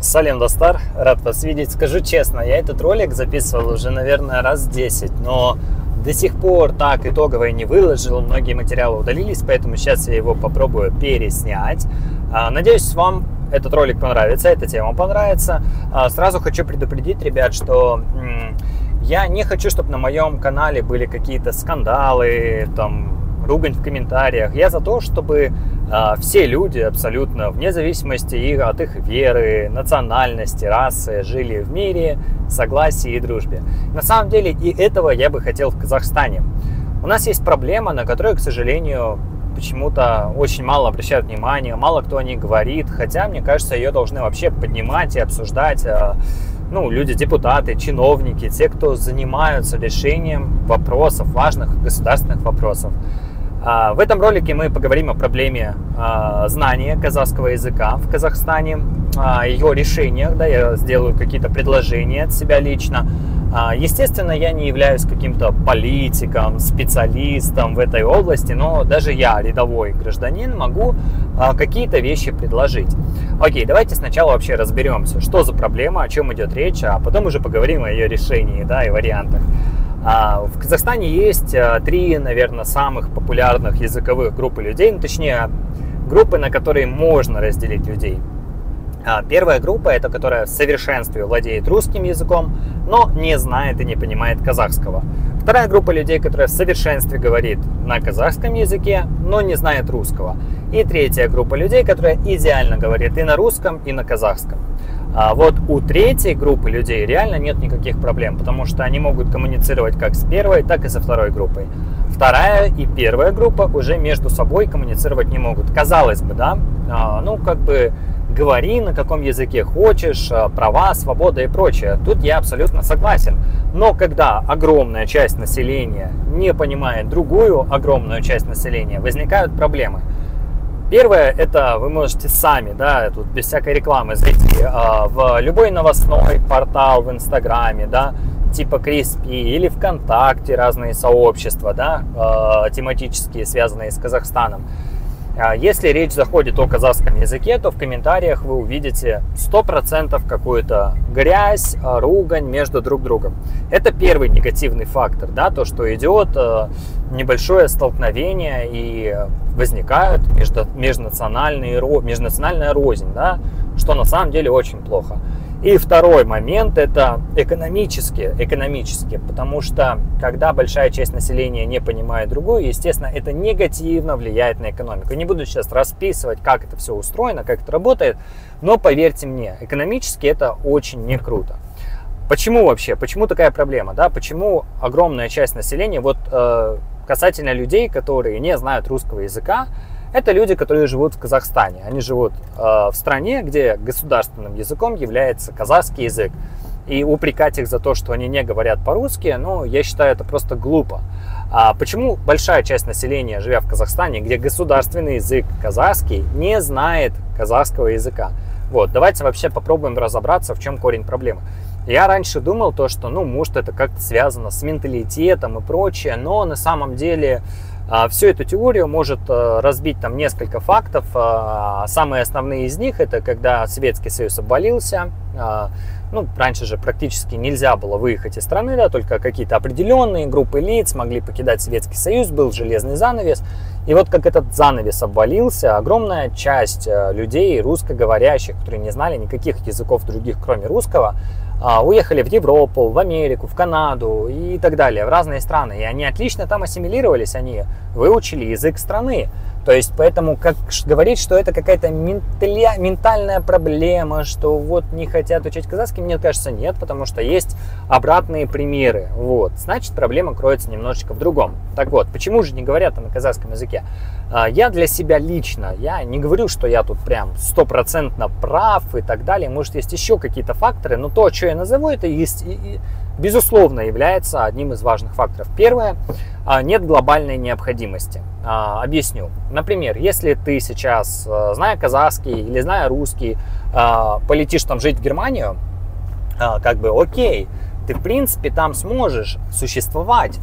Салем Достар, рад вас видеть. Скажу честно, я этот ролик записывал уже, наверное, раз 10, но до сих пор так итогово не выложил, многие материалы удалились, поэтому сейчас я его попробую переснять. Надеюсь, вам этот ролик понравится, эта тема понравится. Сразу хочу предупредить, ребят, что я не хочу, чтобы на моем канале были какие-то скандалы, ругань в комментариях. Я за то, чтобы все люди абсолютно, вне зависимости от их веры, национальности, расы, жили в мире, согласии и дружбе. На самом деле и этого я бы хотел в Казахстане. У нас есть проблема, на которую, к сожалению, почему-то очень мало обращают внимания, мало кто о ней говорит, хотя, мне кажется, ее должны вообще поднимать и обсуждать люди, депутаты, чиновники, те, кто занимаются решением вопросов, важных государственных вопросов. В этом ролике мы поговорим о проблеме знания казахского языка в Казахстане, о ее решениях, я сделаю какие-то предложения от себя лично. Естественно, я не являюсь каким-то политиком, специалистом в этой области, но даже я, рядовой гражданин, могу какие-то вещи предложить. Окей, давайте сначала вообще разберемся, что за проблема, о чем идет речь, а потом уже поговорим о ее решении, и вариантах. В Казахстане есть три, наверное, самых популярных языковых группы людей, точнее, группы, на которые можно разделить людей. Первая группа – это которая в совершенстве владеет русским языком, но не знает и не понимает казахского. Вторая группа людей, которая в совершенстве говорит на казахском языке, но не знает русского. И третья группа людей, которая идеально говорит и на русском, и на казахском. Вот у третьей группы людей реально нет никаких проблем, потому что они могут коммуницировать как с первой, так и со второй группой. Вторая и первая группа уже между собой коммуницировать не могут. Казалось бы, говори на каком языке хочешь, права, свобода и прочее. Тут я абсолютно согласен. Но когда огромная часть населения не понимает другую огромную часть населения, возникают проблемы. Первое, это вы можете сами, тут без всякой рекламы зайти в любой новостной портал в Инстаграме, типа Криспи или ВКонтакте, разные сообщества, тематические, связанные с Казахстаном. Если речь заходит о казахском языке, то в комментариях вы увидите 100% какую-то грязь, ругань между друг другом. Это первый негативный фактор, то, что идет небольшое столкновение и возникает межнациональная рознь, что на самом деле очень плохо. И второй момент – это экономически, потому что когда большая часть населения не понимает другую, естественно, это негативно влияет на экономику. Не буду сейчас расписывать, как это все устроено, как это работает, но поверьте мне, экономически это очень не круто. Почему вообще? Почему такая проблема? Почему огромная часть населения, касательно людей, которые не знают русского языка, это люди, которые живут в Казахстане. Они живут в стране, где государственным языком является казахский язык. И упрекать их за то, что они не говорят по-русски, я считаю, это просто глупо. Почему большая часть населения, живя в Казахстане, где государственный язык казахский, не знает казахского языка? Давайте вообще попробуем разобраться, в чем корень проблемы. Я раньше думал, что, может, это как-то связано с менталитетом и прочее, но на самом деле всю эту теорию может разбить несколько фактов. Самые основные из них – это когда Советский Союз обвалился. Раньше же практически нельзя было выехать из страны, только какие-то определенные группы лиц могли покидать Советский Союз, был железный занавес. И как этот занавес обвалился, огромная часть людей, русскоговорящих, которые не знали никаких языков других, кроме русского, уехали в Европу, в Америку, в Канаду и так далее, в разные страны. И они отлично там ассимилировались, они выучили язык страны. То есть, поэтому, как говорить, что это какая-то ментальная проблема, что не хотят учить казахский, мне кажется, нет, потому что есть обратные примеры. Значит, проблема кроется немножечко в другом. Так вот, почему же не говорят на казахском языке? Я для себя лично, я не говорю, что я тут прям 100% прав и так далее. Может, есть еще какие-то факторы, но то, что я назову, это безусловно является одним из важных факторов. Первое, нет глобальной необходимости. Объясню. Например, если ты сейчас, зная казахский или зная русский, полетишь жить в Германию, окей, ты в принципе там сможешь существовать,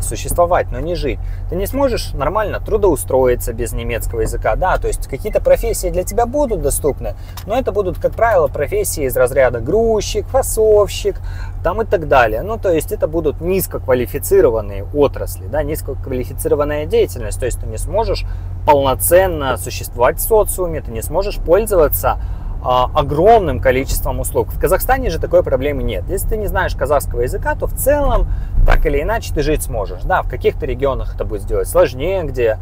но не жить. Ты не сможешь нормально трудоустроиться без немецкого языка, да, то есть какие-то профессии для тебя будут доступны, но это будут, как правило, профессии из разряда грузчик, фасовщик, там и так далее. Ну, то есть это будут низкоквалифицированные отрасли, да, низкоквалифицированная деятельность, то есть ты не сможешь полноценно существовать в социуме, ты не сможешь пользоваться огромным количеством услуг. В Казахстане же такой проблемы нет. Если ты не знаешь казахского языка, то в целом, так или иначе, ты жить сможешь. Да, в каких-то регионах это будет сделать сложнее, где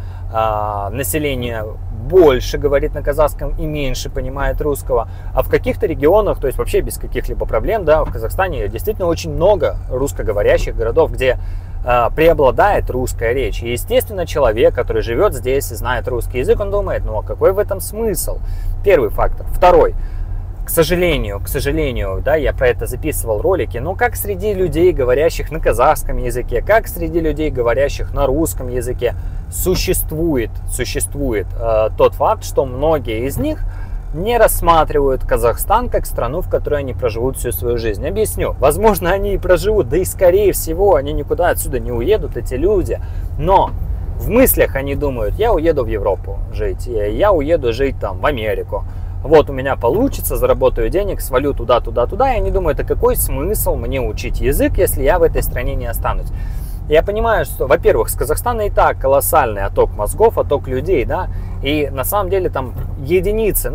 население больше говорит на казахском и меньше понимает русского. А в каких-то регионах, то есть вообще без каких-либо проблем, да, в Казахстане действительно очень много русскоговорящих городов, где преобладает русская речь. И, естественно, человек, который живет здесь и знает русский язык, он думает, ну а какой в этом смысл? Первый фактор. Второй. К сожалению, да, я про это записывал ролики, но как среди людей, говорящих на казахском языке, как среди людей, говорящих на русском языке, существует тот факт, что многие из них не рассматривают Казахстан как страну, в которой они проживут всю свою жизнь. Объясню. Возможно, они и проживут, да и скорее всего, они никуда отсюда не уедут, эти люди. Но в мыслях они думают, я уеду в Европу жить, я уеду жить там в Америку. Вот у меня получится, заработаю денег, свалю туда. И они думают, а какой смысл мне учить язык, если я в этой стране не останусь? Я понимаю, что, во-первых, с Казахстана и так колоссальный отток мозгов, отток людей, да, и на самом деле там единицы,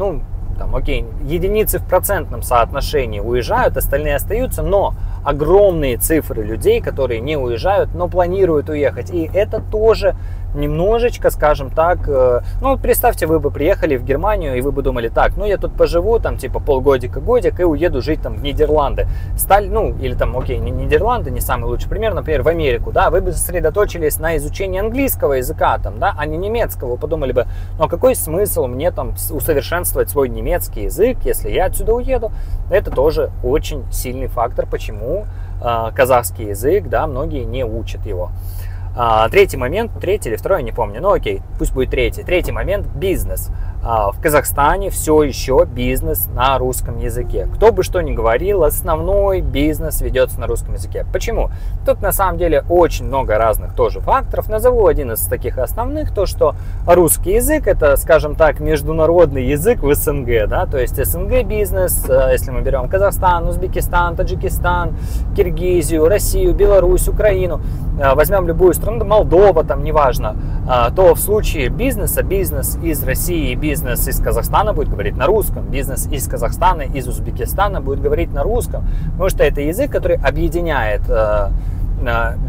единицы в процентном соотношении уезжают, остальные остаются, но огромные цифры людей, которые не уезжают, но планируют уехать, и это тоже немножечко, скажем так, ну, представьте, вы бы приехали в Германию, и вы бы думали, так, ну, я тут поживу, там, типа, полгодика-годик, и уеду жить, там, в Нидерланды. Или, там, окей, не Нидерланды, не самый лучший пример, например, в Америку, да, вы бы сосредоточились на изучении английского языка, там, да, а не немецкого, вы подумали бы, ну, а какой смысл мне, там, усовершенствовать свой немецкий язык, если я отсюда уеду? Это тоже очень сильный фактор, почему казахский язык, да, многие не учат его. Третий момент, третий или второй, не помню, ну окей, пусть будет третий. Третий момент – бизнес. В Казахстане все еще бизнес на русском языке. Кто бы что ни говорил, основной бизнес ведется на русском языке. Почему? Тут на самом деле очень много разных тоже факторов. Назову один из таких основных, то что русский язык – это, скажем так, международный язык в СНГ, да, то есть СНГ бизнес, если мы берем Казахстан, Узбекистан, Таджикистан, Киргизию, Россию, Беларусь, Украину, возьмем любую страну, Молдова, там, неважно, то в случае бизнеса, бизнес из России, бизнес из Казахстана будет говорить на русском, бизнес из Казахстана, из Узбекистана будет говорить на русском, потому что это язык, который объединяет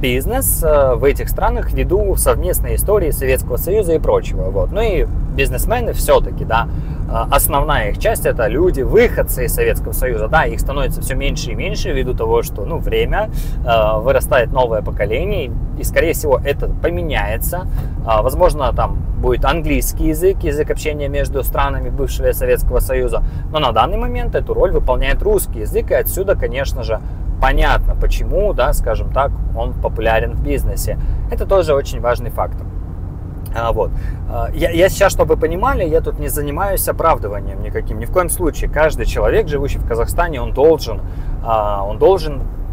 бизнес в этих странах ввиду совместной истории Советского Союза и прочего. Вот. Ну и бизнесмены все-таки, да, основная их часть — это люди, выходцы из Советского Союза. Да, их становится все меньше и меньше ввиду того, что, ну, время, вырастает новое поколение, и, скорее всего, это поменяется. Возможно, там будет английский язык, язык общения между странами бывшего Советского Союза, но на данный момент эту роль выполняет русский язык, и отсюда, конечно же, понятно, почему, да, скажем так, он популярен в бизнесе. Это тоже очень важный фактор. Вот. Я сейчас, чтобы вы понимали, я тут не занимаюсь оправдыванием никаким, ни в коем случае. Каждый человек, живущий в Казахстане, он должен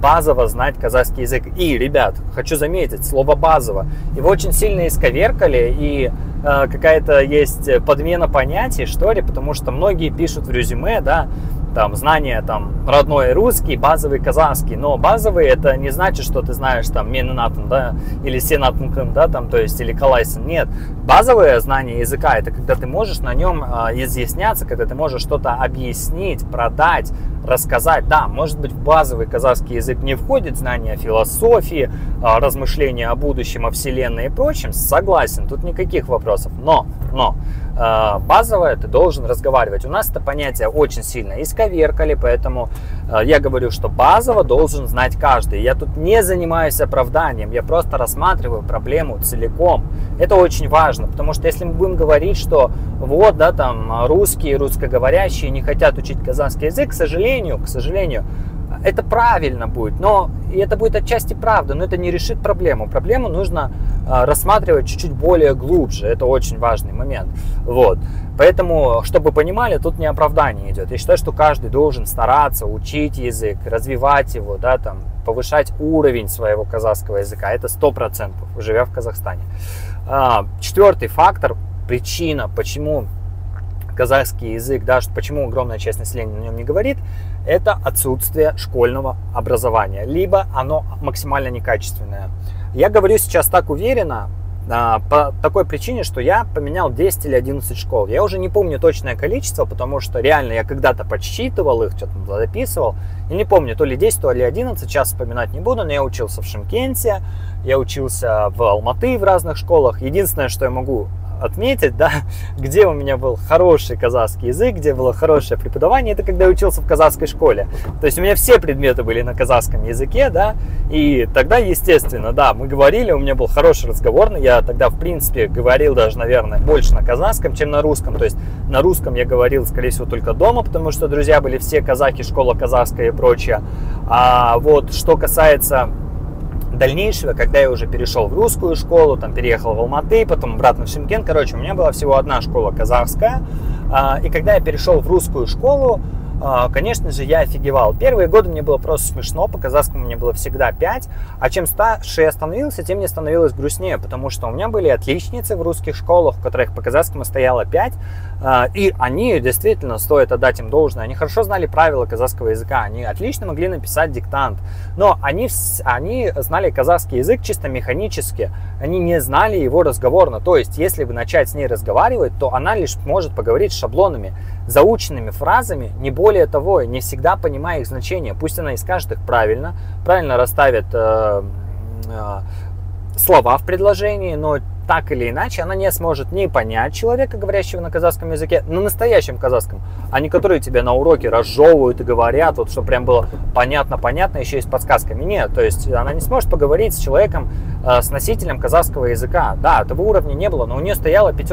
базово знать казахский язык. И, ребят, хочу заметить, слово «базово» его очень сильно исковеркали, и какая-то есть подмена понятий, что ли, потому что многие пишут в резюме, да, там, знание, там, родной русский, базовый казахский, но базовый это не значит, что ты знаешь, там, меннатун, да, или сенатункан, да, там, то есть, или калайсын, нет. Базовое знание языка — это когда ты можешь на нем изъясняться, когда ты можешь что-то объяснить, продать, рассказать. Да, может быть, в базовый казахский язык не входит знание философии, размышления о будущем, о вселенной и прочем, согласен, тут никаких вопросов, но базовое ты должен разговаривать. У нас это понятие очень сильно исковеркали, поэтому я говорю, что базово должен знать каждый. Я тут не занимаюсь оправданием, я просто рассматриваю проблему целиком. Это очень важно, потому что если мы будем говорить, что вот, да, там, русские, русскоговорящие не хотят учить казахский язык, к сожалению, Это правильно будет, но и это будет отчасти правда, но это не решит проблему. Проблему нужно рассматривать чуть-чуть более глубже, это очень важный момент. Вот. Поэтому, чтобы вы понимали, тут не оправдание идет. Я считаю, что каждый должен стараться учить язык, развивать его, да, там, повышать уровень своего казахского языка. Это 100%, живя в Казахстане. Четвертый фактор, причина, почему казахский язык, да, почему огромная часть населения на нем не говорит, это отсутствие школьного образования, либо оно максимально некачественное. Я говорю сейчас так уверенно, по такой причине, что я поменял 10 или 11 школ. Я уже не помню точное количество, потому что реально я когда-то подсчитывал их, что-то записывал. Я не помню, то ли 10, то ли 11, сейчас вспоминать не буду, но я учился в Шымкенте, я учился в Алматы в разных школах. Единственное, что я могу отметить, да, где у меня был хороший казахский язык, где было хорошее преподавание, это когда я учился в казахской школе. То есть у меня все предметы были на казахском языке, да, и тогда, естественно, да, мы говорили, у меня был хороший разговорный, я тогда, в принципе, говорил даже, наверное, больше на казахском, чем на русском. То есть на русском я говорил, скорее всего, только дома, потому что друзья были все казахи, школа казахская и прочее. А вот что касается дальнейшего, когда я уже перешел в русскую школу, там переехал в Алматы, потом обратно в Шымкент, короче, у меня была всего одна школа казахская, и когда я перешел в русскую школу, конечно же, я офигевал. Первые годы мне было просто смешно, по казахскому мне было всегда 5, а чем старше я становился, тем мне становилось грустнее, потому что у меня были отличницы в русских школах, в которых по казахскому стояло 5, и они действительно, стоит отдать им должное, они хорошо знали правила казахского языка, они отлично могли написать диктант, но они знали казахский язык чисто механически, они не знали его разговорно, то есть если вы начать с ней разговаривать, то она лишь может поговорить шаблонами, заученными фразами, не более того, не всегда понимая их значение. Пусть она и скажет их правильно расставит слова в предложении, но так или иначе она не сможет не понять человека, говорящего на казахском языке, на настоящем казахском, а не которые тебе на уроке разжевывают и говорят, вот что прям было понятно, еще и с подсказками. Нет, то есть она не сможет поговорить с человеком, с носителем казахского языка. Да, этого уровня не было, но у нее стояла 5.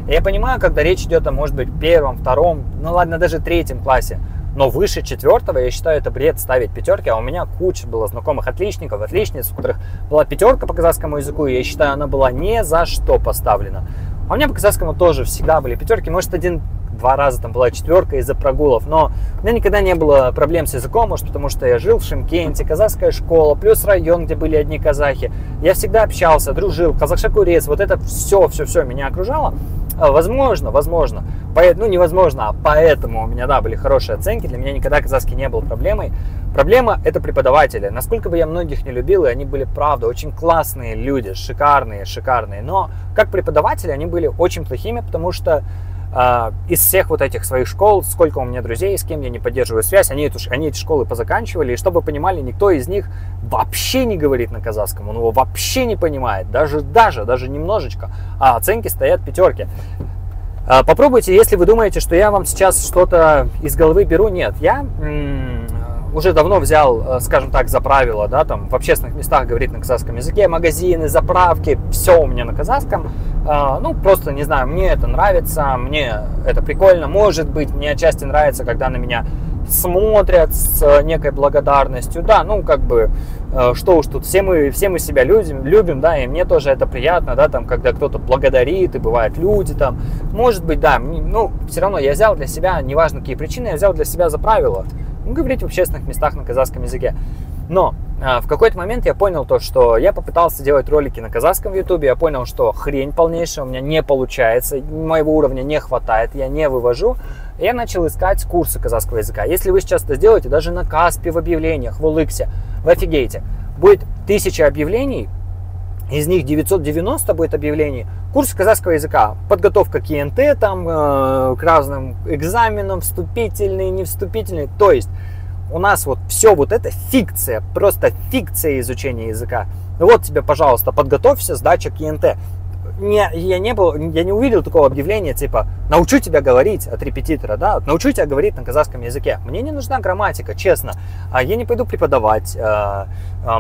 И я понимаю, когда речь идет о, может быть, 1, 2, ну ладно, даже 3 классе, но выше 4 я считаю, это бред ставить 5, а у меня куча было знакомых отличников, отличниц, у которых была 5 по казахскому языку, и я считаю, она была не за что поставлена. А у меня по казахскому тоже всегда были 5, может, 1-2 раза там была 4 из-за прогулов, но у меня никогда не было проблем с языком, может, потому что я жил в Шымкенте, казахская школа, плюс район, где были одни казахи. Я всегда общался, дружил, казахшакурец, вот это все меня окружало. Возможно, ну невозможно, а поэтому у меня, да, были хорошие оценки, для меня никогда казахский не был проблемой. Проблема — это преподаватели. Насколько бы я многих не любил, и они были, правда, очень классные люди, шикарные, но как преподаватели они были очень плохими, потому что из всех вот этих своих школ, сколько у меня друзей, с кем я не поддерживаю связь, они эти школы позаканчивали, и чтобы вы понимали, никто из них вообще не говорит на казахском, он его вообще не понимает, даже немножечко, а оценки стоят 5. Попробуйте, если вы думаете, что я вам сейчас что-то из головы беру, нет, я уже давно взял, скажем так, за правило, да, там в общественных местах говорить на казахском языке, магазины, заправки, все у меня на казахском. Ну, просто, не знаю, мне это нравится, мне это прикольно, может быть, мне отчасти нравится, когда на меня смотрят с некой благодарностью, да, ну, как бы, что уж тут, все мы себя любим, да, и мне тоже это приятно, да, там, когда кто-то благодарит, и бывают люди, там, может быть, да, ну, все равно я взял для себя, неважно какие причины, я взял для себя за правило, говорить в общественных местах на казахском языке. Но в какой-то момент я понял то, что я попытался делать ролики на казахском в ютубе, я понял, что хрень полнейшая, у меня не получается, моего уровня не хватает, я не вывожу. И я начал искать курсы казахского языка. Если вы сейчас это сделаете, даже на Каспе в объявлениях, в OLX, вы офигеете. Будет 1000 объявлений, из них 990 будет объявлений. Курс казахского языка, подготовка к ЕНТ, там, к разным экзаменам, вступительные, невступительные. То есть у нас вот все вот это фикция, просто фикция изучения языка. Вот тебе, пожалуйста, подготовься, сдача к ЕНТ. Я не увидел такого объявления, типа, научу тебя говорить от репетитора, да, научу тебя говорить на казахском языке. Мне не нужна грамматика, честно. Я не пойду преподавать.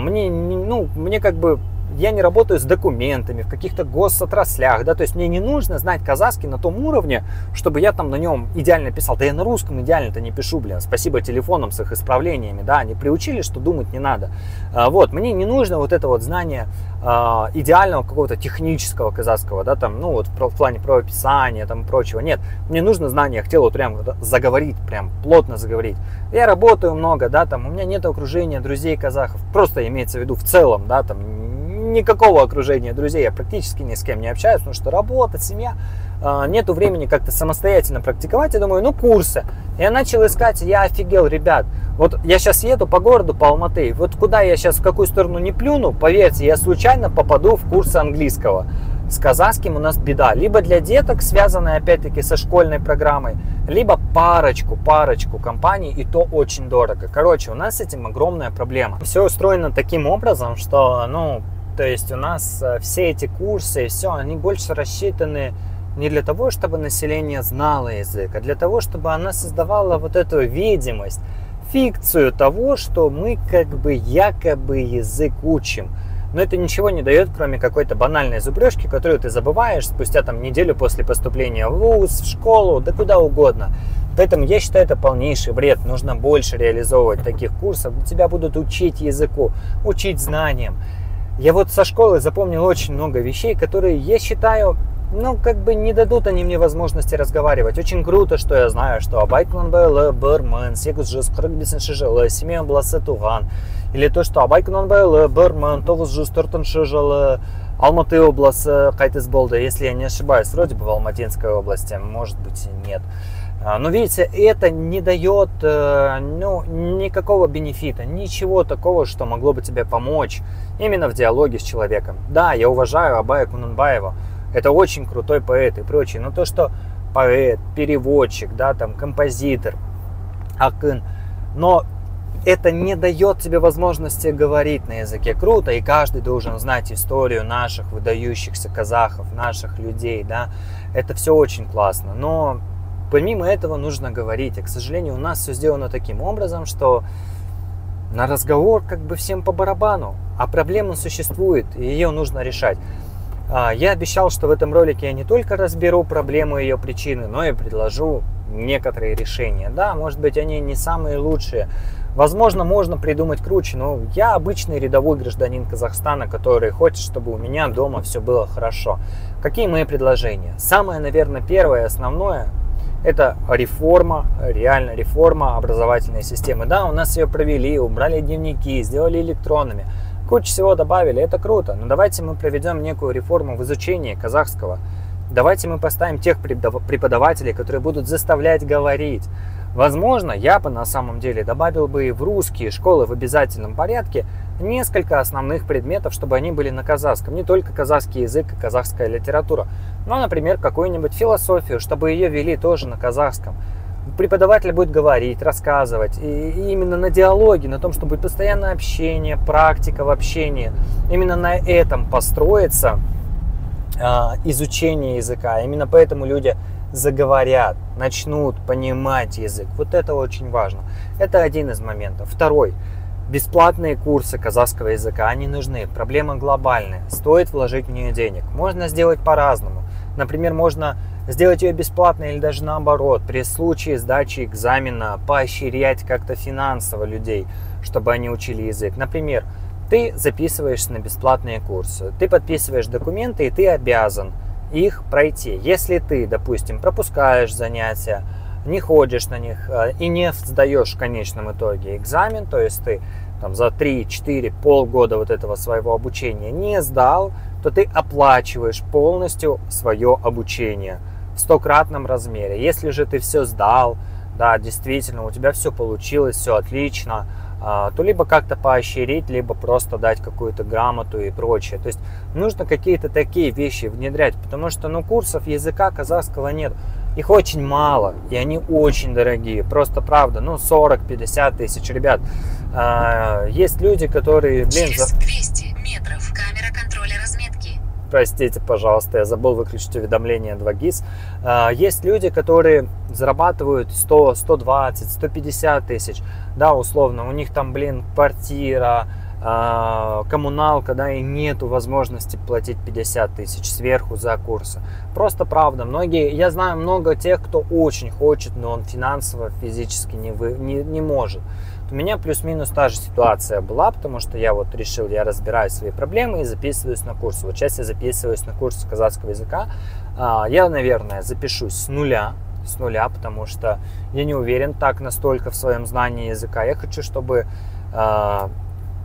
Мне как бы я не работаю с документами в каких-то госотраслях, да, то есть мне не нужно знать казахский на том уровне, чтобы я там на нем идеально писал. Да я на русском идеально-то не пишу, блин, спасибо телефонам с их исправлениями, да, они приучили, что думать не надо. Вот, мне не нужно вот это вот знание идеального какого-то технического казахского, да, там, ну вот в плане правописания, там и прочего. Нет, мне нужно знание, я хотел вот прям заговорить, прям плотно заговорить. Я работаю много, да, там, у меня нет окружения друзей казахов, просто имеется в виду в целом, да, там, никакого окружения друзей, я практически ни с кем не общаюсь, потому что работа, семья, нету времени как-то самостоятельно практиковать. Я думаю, ну курсы. Я начал искать, я офигел, ребят. Вот я сейчас еду по городу, по Алматы, вот куда я сейчас, в какую сторону не плюну, поверьте, я случайно попаду в курсы английского. С казахским у нас беда. Либо для деток, связанные опять-таки со школьной программой, либо парочку компаний, и то очень дорого. Короче, у нас с этим огромная проблема. Все устроено таким образом, что, ну, то есть у нас все эти курсы, все, они больше рассчитаны не для того, чтобы население знало язык, а для того, чтобы она создавала вот эту видимость, фикцию того, что мы как бы якобы язык учим. Но это ничего не дает, кроме какой-то банальной зубрежки, которую ты забываешь спустя там неделю после поступления в вуз, в школу, да куда угодно. Поэтому я считаю, это полнейший бред. Нужно больше реализовывать таких курсов, где тебя будут учить языку, учить знаниям. Я вот со школы запомнил очень много вещей, которые, я считаю, ну, как бы не дадут они мне возможности разговаривать. Очень круто, что я знаю, что Абайкунан Байлы, Бырман, 845 жылы, семья обласы туған. Или то, что Абайкунан Байлы, Бырман, 904 жылы, Алматы обласы қайтыс болды. Если я не ошибаюсь, вроде бы в Алматинской области, может быть и нет. Но видите, это не дает ну, никакого бенефита, ничего такого, что могло бы тебе помочь именно в диалоге с человеком. Да, я уважаю Абая Кунанбаева, это очень крутой поэт и прочее, но то, что поэт, переводчик, да, там, композитор, акын, но это не дает тебе возможности говорить на языке. Круто, и каждый должен знать историю наших выдающихся казахов, наших людей, да, это все очень классно, но помимо этого нужно говорить. И, к сожалению, у нас все сделано таким образом, что на разговор как бы всем по барабану, а проблема существует, и ее нужно решать. Я обещал, что в этом ролике я не только разберу проблему и ее причины, но и предложу некоторые решения. Да, может быть, они не самые лучшие. Возможно, можно придумать круче, но я обычный рядовой гражданин Казахстана, который хочет, чтобы у меня дома все было хорошо. Какие мои предложения? Самое, наверное, первое и основное — это реформа, реально реформа образовательной системы. Да, у нас ее провели, убрали дневники, сделали электронными. Кучу всего добавили, это круто, но давайте мы проведем некую реформу в изучении казахского. Давайте мы поставим тех преподавателей, которые будут заставлять говорить. Возможно, я бы на самом деле добавил бы и в русские школы в обязательном порядке несколько основных предметов, чтобы они были на казахском. Не только казахский язык и казахская литература, но, например, какую-нибудь философию, чтобы ее вели тоже на казахском. Преподаватель будет говорить, рассказывать, и именно на диалоге, на том, чтобы постоянное общение, практика в общении, именно на этом построится изучение языка. Именно поэтому люди заговорят, начнут понимать язык. Вот это очень важно. Это один из моментов. Второй. Бесплатные курсы казахского языка, они нужны. Проблема глобальная. Стоит вложить в нее денег. Можно сделать по-разному. Например, можно сделать ее бесплатно или даже наоборот. При случае сдачи экзамена поощрять как-то финансово людей, чтобы они учили язык. Например, ты записываешься на бесплатные курсы, ты подписываешь документы, и ты обязан их пройти. Если ты, допустим, пропускаешь занятия, не ходишь на них и не сдаешь в конечном итоге экзамен, то есть ты там за 3-4 полгода вот этого своего обучения не сдал, то ты оплачиваешь полностью свое обучение в 100-кратном размере. Если же ты все сдал, да, действительно, у тебя все получилось, все отлично, то либо как-то поощрить, либо просто дать какую-то грамоту и прочее. То есть нужно какие-то такие вещи внедрять, потому что, ну, курсов языка казахского нет. Их очень мало, и они очень дорогие. Просто правда, ну, 40-50 тысяч, ребят. Есть люди, которые, блин... Через 200 метров камера контроля разметки. Простите, пожалуйста, я забыл выключить уведомления 2GIS. Есть люди, которые зарабатывают 100, 120, 150 тысяч. Да, условно, у них там, блин, квартира, коммуналка, да, и нету возможности платить 50 тысяч сверху за курсы. Просто правда, я знаю много тех, кто очень хочет, но он финансово, физически не может. У меня плюс-минус та же ситуация была, потому что я вот решил, я разбираю свои проблемы и записываюсь на курс. Вот сейчас я записываюсь на курс казахского языка. Я, наверное, запишусь с нуля, потому что я не уверен так настолько в своем знании языка. Я хочу, чтобы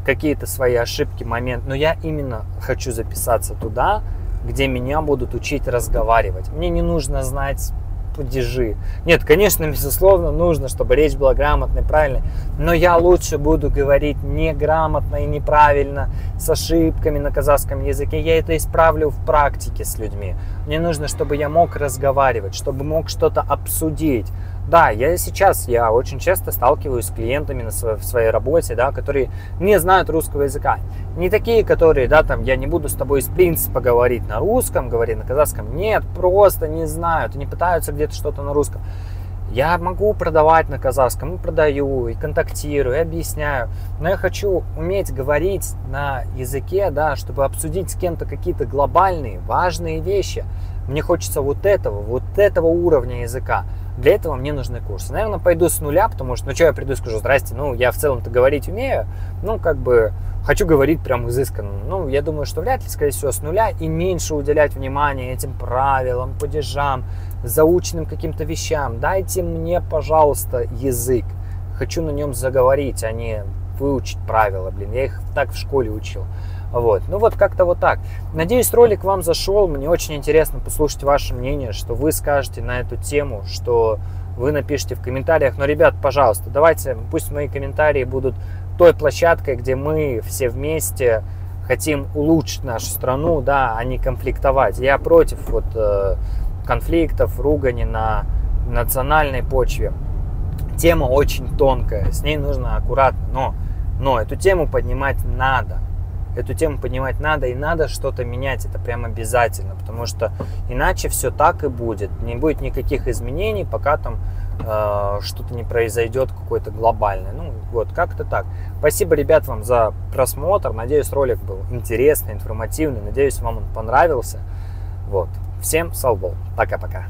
какие-то свои ошибки, моменты, но я именно хочу записаться туда, где меня будут учить разговаривать. Мне не нужно знать падежи. Нет, конечно, безусловно, нужно, чтобы речь была грамотной, правильной, но я лучше буду говорить неграмотно и неправильно, с ошибками на казахском языке. Я это исправлю в практике с людьми. Мне нужно, чтобы я мог разговаривать, чтобы мог что-то обсудить. Да, я очень часто сталкиваюсь с клиентами в своей работе, да, которые не знают русского языка. Не такие, которые, да, там, я не буду с тобой из принципа говорить на русском, говорить на казахском. Нет, просто не знают, они пытаются где-то что-то на русском. Я могу продавать на казахском, и продаю, и контактирую, и объясняю. Но я хочу уметь говорить на языке, да, чтобы обсудить с кем-то какие-то глобальные, важные вещи. Мне хочется вот этого уровня языка. Для этого мне нужны курсы. Наверное, пойду с нуля, потому что, что я приду и скажу: здрасте, я в целом-то говорить умею, хочу говорить прям изысканно. Я думаю, что вряд ли, скорее всего, с нуля, и меньше уделять внимание этим правилам, падежам, заученным каким-то вещам. Дайте мне, пожалуйста, язык. Хочу на нем заговорить, а не выучить правила, я их так в школе учил. Как-то вот так. Надеюсь, ролик вам зашел. Мне очень интересно послушать ваше мнение, что вы скажете на эту тему, что вы напишите в комментариях. Но, ребят, пожалуйста, давайте, пусть мои комментарии будут той площадкой, где мы все вместе хотим улучшить нашу страну, да, а не конфликтовать. Я против конфликтов, ругани на национальной почве. Тема очень тонкая, с ней нужно аккуратно, но эту тему поднимать надо. И надо что-то менять, это прям обязательно, потому что иначе все так и будет. Не будет никаких изменений, пока там что-то не произойдет какое-то глобальное. Как-то так. Спасибо, ребят, вам за просмотр. Надеюсь, ролик был интересный, информативный. Надеюсь, вам он понравился. Всем салбол. Пока-пока.